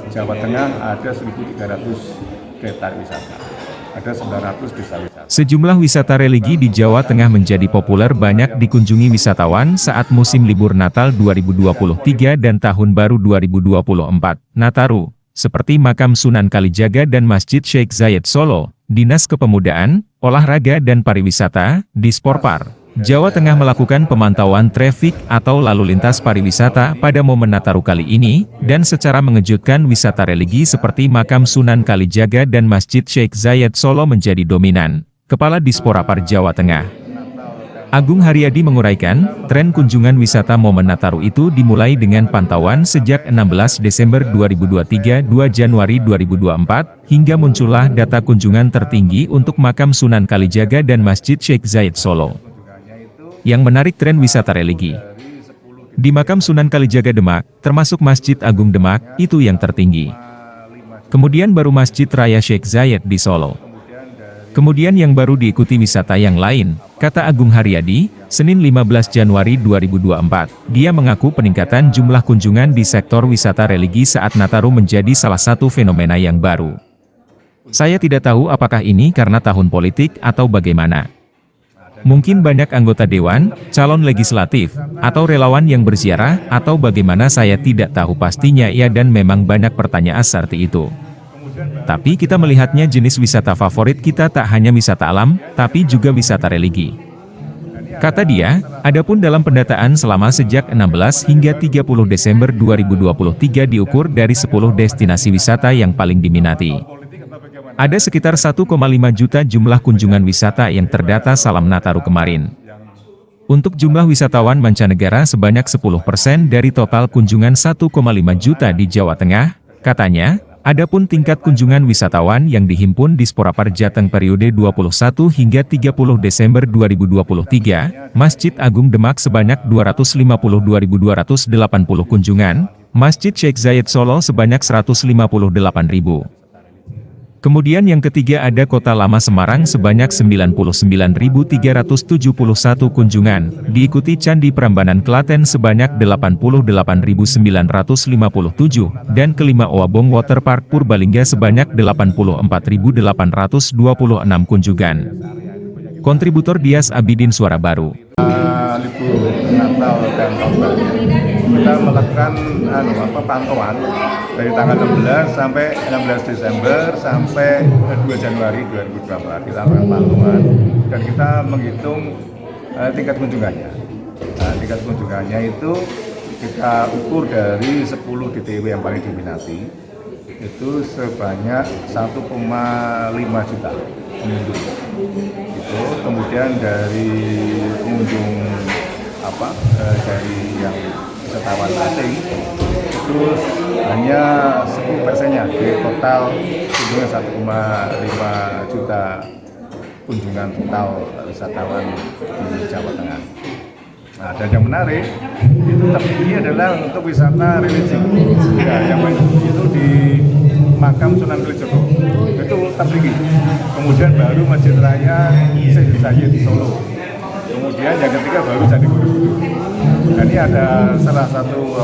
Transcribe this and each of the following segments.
Jawa Tengah ada 1.300 desa wisata, ada 900 desa wisata. Sejumlah wisata religi di Jawa Tengah menjadi populer banyak dikunjungi wisatawan saat musim libur Natal 2023 dan Tahun Baru 2024, Nataru, seperti Makam Sunan Kalijaga dan Masjid Sheikh Zayed Solo. Dinas Kepemudaan, Olahraga dan Pariwisata, Disporpar, Jawa Tengah melakukan pemantauan trafik atau lalu lintas pariwisata pada momen Nataru kali ini, dan secara mengejutkan wisata religi seperti Makam Sunan Kalijaga dan Masjid Sheikh Zayed Solo menjadi dominan. Kepala Disporapar Jawa Tengah, Agung Haryadi menguraikan, tren kunjungan wisata momen Nataru itu dimulai dengan pantauan sejak 16 Desember 2023 2 Januari 2024, hingga muncullah data kunjungan tertinggi untuk Makam Sunan Kalijaga dan Masjid Sheikh Zayed Solo. Yang menarik tren wisata religi di Makam Sunan Kalijaga Demak, termasuk Masjid Agung Demak, itu yang tertinggi. Kemudian baru Masjid Raya Sheikh Zayed di Solo. Kemudian yang baru diikuti wisata yang lain, kata Agung Haryadi, Senin 15 Januari 2024. Dia mengaku peningkatan jumlah kunjungan di sektor wisata religi saat Nataru menjadi salah satu fenomena yang baru. Saya tidak tahu apakah ini karena tahun politik atau bagaimana. Mungkin banyak anggota dewan, calon legislatif, atau relawan yang berziarah, atau bagaimana saya tidak tahu pastinya ya, dan memang banyak pertanyaan seperti itu. Tapi kita melihatnya jenis wisata favorit kita tak hanya wisata alam, tapi juga wisata religi. Kata dia, adapun dalam pendataan selama sejak 16 hingga 30 Desember 2023 diukur dari 10 destinasi wisata yang paling diminati. Ada sekitar 1,5 juta jumlah kunjungan wisata yang terdata salam Nataru kemarin. Untuk jumlah wisatawan mancanegara sebanyak 10% dari total kunjungan 1,5 juta di Jawa Tengah, katanya. Adapun tingkat kunjungan wisatawan yang dihimpun Disporapar Jateng periode 21 hingga 30 Desember 2023, Masjid Agung Demak sebanyak 252.280 kunjungan, Masjid Sheikh Zayed Solo sebanyak 158.000. Kemudian yang ketiga ada Kota Lama Semarang sebanyak 99.371 kunjungan, diikuti Candi Prambanan Klaten sebanyak 88.957, dan kelima Owabong Waterpark Purbalingga sebanyak 84.826 kunjungan. Kontributor Dias Abidin Suara Baru. Libur Natal dan Tahun Baru kita melakukan pantauan dari tanggal 16 sampai 16 Desember sampai 2 Januari 2024 kita melakukan pantauan dan kita menghitung tingkat kunjungannya. Tingkat kunjungannya itu kita ukur dari 10 DTW yang paling diminati itu sebanyak 1,5 juta pengunjung. Itu kemudian dari pengunjung dari yang wisatawan asing itu hanya 10%-nya dari total kunjungan 1,5 juta kunjungan total wisatawan di Jawa Tengah. Nah, dan yang menarik itu tertinggi adalah untuk wisata religi. Nah, yang itu di Makam Sunan Kalijaga itu tertinggi. Kemudian baru Masjid Raya Sheikh Zayed di Solo. Kemudian yang ketiga baru Candi Borobudur. Nah, ini ada salah satu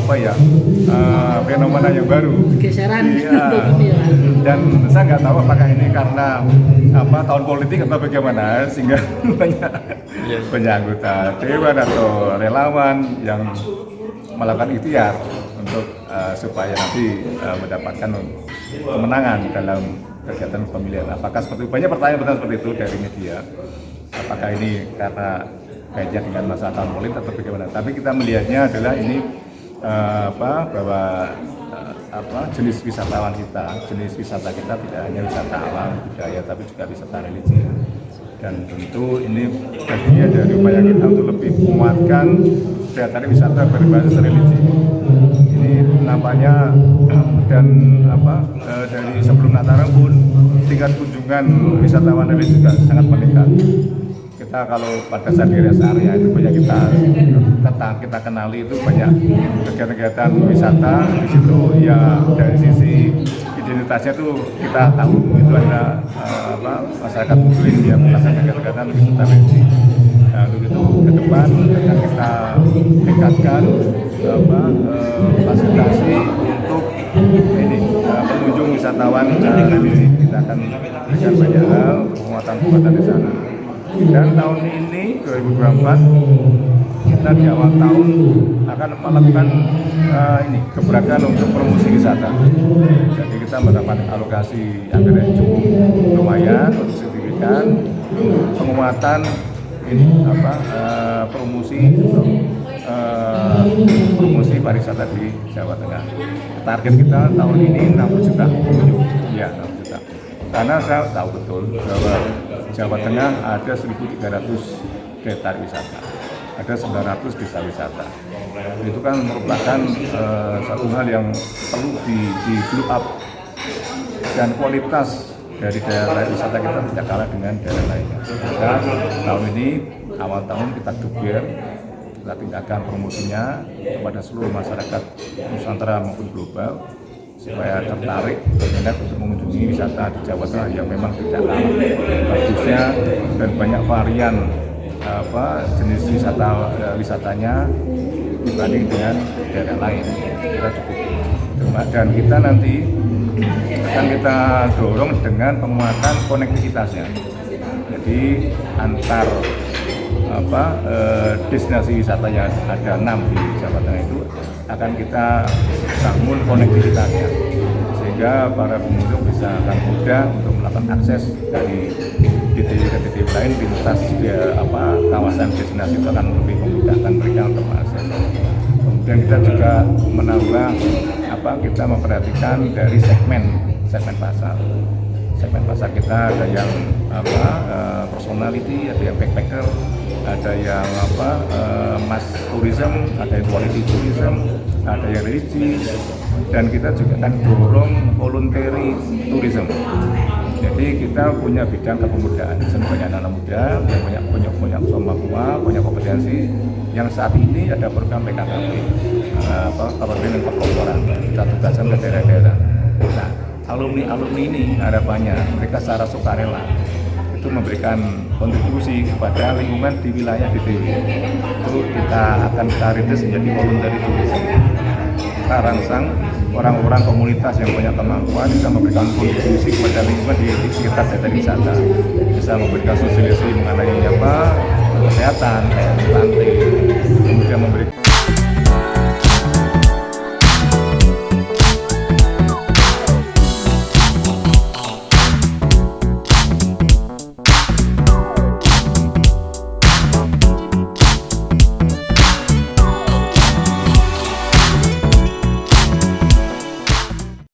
fenomena yang baru. Geseran. Ya. Dan saya nggak tahu apakah ini karena tahun politik atau bagaimana sehingga banyak anggota dewan atau relawan yang melakukan ikhtiar untuk supaya nanti mendapatkan kemenangan dalam kegiatan pemilihan. Apakah seperti banyak pertanyaan seperti itu dari media? Apakah ini karena kaitnya dengan masa tahun politik atau bagaimana? Tapi kita melihatnya adalah ini bahwa jenis wisatawan kita, jenis wisata kita tidak hanya wisata alam budaya, tapi juga wisata religi. Dan tentu ini bagian dari upaya kita untuk lebih menguatkan daya wisata berbasis religi. Ini nampaknya dan dari sebelum Nataru pun tingkat kunjungan wisatawan religi juga sangat meningkat. Kita kalau pada saat di rest area itu banyak kita kenali itu banyak kegiatan-kegiatan wisata di situ ya, dari sisi identitasnya tuh kita tahu itu ada masyarakat muslim yang melaksanakan kegiatan wisata religi. Nah, untuk itu ke depan akan kita tingkatkan fasilitasi untuk ini wisatawan nanti kita akan berikan banyak hal untuk penguatan di sana. Dan tahun ini 2024 kita di awal tahun akan melakukan gebrakan untuk promosi wisata. Jadi kita mendapat alokasi anggaran yang cukup lumayan untuk signifikan penguatan promosi pariwisata di Jawa Tengah. Target kita tahun ini 60 juta pengunjung. Ya, 60 juta. Karena saya tahu betul bahwa Jawa Tengah ada 1.300 desa wisata, ada 900 desa wisata. Itu kan merupakan satu hal yang perlu di blow up, dan kualitas dari daerah wisata kita tidak kalah dengan daerah lainnya. Maka tahun ini awal tahun kita geber, kita tingkatkan promosinya kepada seluruh masyarakat Nusantara maupun global supaya tertarik berminat untuk mengunjungi wisata di Jawa Tengah yang memang tidak kalah bagusnya dan banyak varian jenis wisatanya dibanding dengan daerah lain. Kita cukup, dan kita nanti akan kita dorong dengan penguatan konektivitasnya. Jadi antar destinasi wisata yang ada 6 di Jawa Tengah itu akan kita bangun konektivitasnya sehingga para pengunjung bisa akan mudah untuk melakukan akses dari titik ke titik lain. Lintas kawasan destinasi itu akan lebih memudahkan mereka untuk mengakses. Kemudian kita juga menambah kita memperhatikan dari segmen pasar. Segmen pasar kita ada yang personality, ada yang backpacker, ada yang mass tourism, ada yang quality tourism, ada yang religi, dan kita juga akan dorong voluntary tourism. Jadi kita punya bidang kepemudaan, banyak anak muda yang punya kemampuan, punya kompetensi. Yang saat ini ada program PKKP, Kabupaten Perkotaan, kita tugaskan ke daerah-daerah. Nah, alumni ini harapannya mereka secara sukarela itu memberikan kontribusi kepada lingkungan di wilayah DTW. Itu kita akan rintis menjadi voluntary tourism. Kita rangsang orang-orang komunitas yang punya kemampuan bisa memberikan kontribusi kepada lingkungan di sekitar daerah wisata, bisa memberikan sosialisasi mengenai kesehatan, lantai, kemudian memberikan